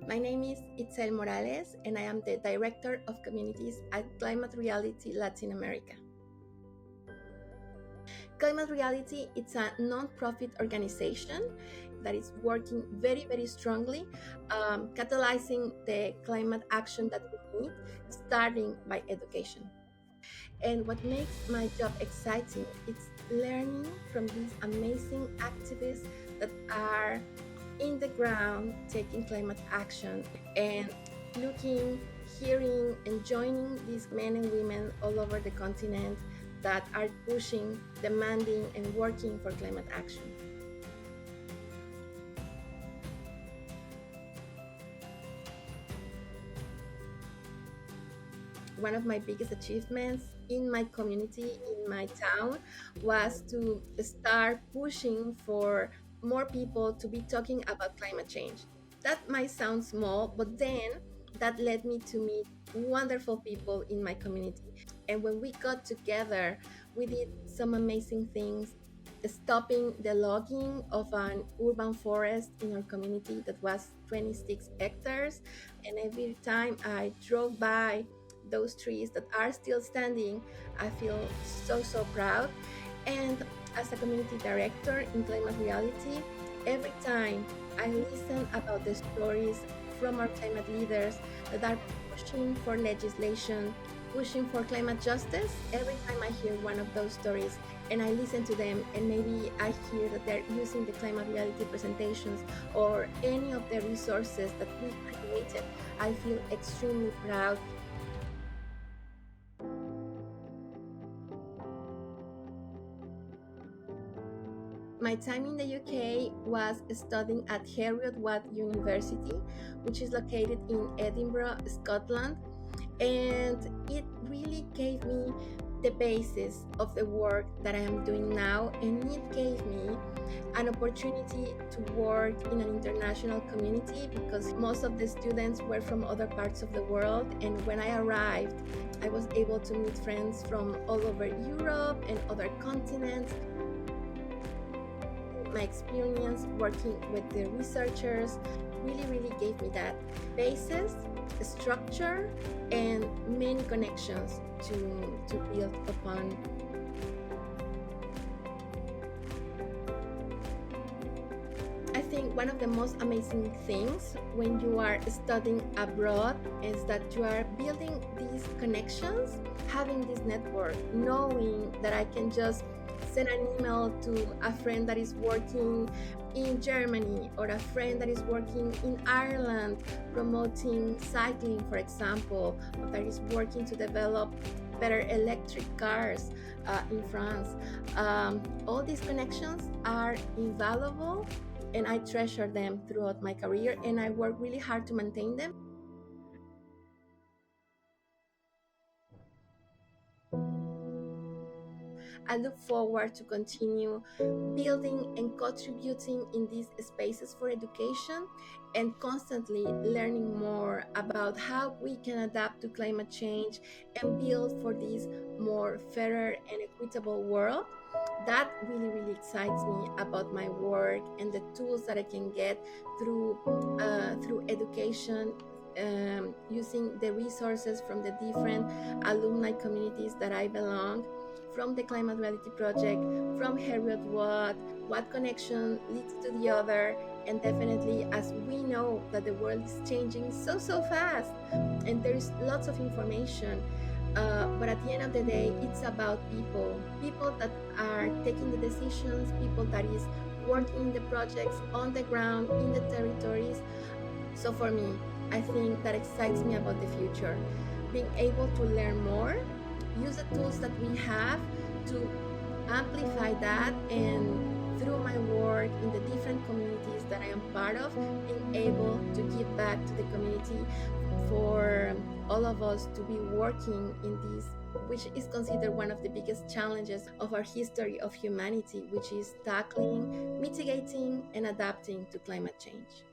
My name is Itzel Morales, and I am the Director of Communities at Climate Reality Latin America. Climate Reality is a non-profit organization that is working very strongly, catalyzing the climate action that we need, starting by education. And what makes my job exciting is learning from these amazing activists that are in the ground taking climate action and looking, hearing, and joining these men and women all over the continent that are pushing, demanding, and working for climate action. One of my biggest achievements in my community, in my town, was to start pushing for more people to be talking about climate change. That might sound small, but then that led me to meet wonderful people in my community. And when we got together, we did some amazing things, stopping the logging of an urban forest in our community that was 26 hectares. And every time I drove by those trees that are still standing, I feel so proud. And as a community director in Climate Reality, every time I listen about the stories from our climate leaders that are pushing for legislation, pushing for climate justice, every time I hear one of those stories and I listen to them, and maybe I hear that they're using the Climate Reality presentations or any of the resources that we created, I feel extremely proud. My time in the UK was studying at Heriot-Watt University, which is located in Edinburgh, Scotland, and it really gave me the basis of the work that I am doing now, and it gave me an opportunity to work in an international community because most of the students were from other parts of the world. And when I arrived, I was able to meet friends from all over Europe and other continents. My experience working with the researchers really gave me that basis, structure, and many connections to build upon. I think one of the most amazing things when you are studying abroad is that you are building these connections, having this network, knowing that I can just send an email to a friend that is working in Germany or a friend that is working in Ireland promoting cycling, for example, or that is working to develop better electric cars in France. All these connections are invaluable, and I treasure them throughout my career, and I work really hard to maintain them. I look forward to continue building and contributing in these spaces for education and constantly learning more about how we can adapt to climate change and build for this more fairer and equitable world. That really excites me about my work and the tools that I can get through education, using the resources from the different alumni communities that I belong, from the Climate Reality Project, from Heriot-Watt, what connection leads to the other, and definitely as we know that the world is changing so fast and there's lots of information, but at the end of the day, it's about people that are taking the decisions, people that is working in the projects on the ground, in the territories. So for me, I think that excites me about the future, being able to learn more, use the tools that we have to amplify that, and through my work in the different communities that I am part of, being able to give back to the community, for all of us to be working in this, which is considered one of the biggest challenges of our history of humanity, which is tackling, mitigating, and adapting to climate change.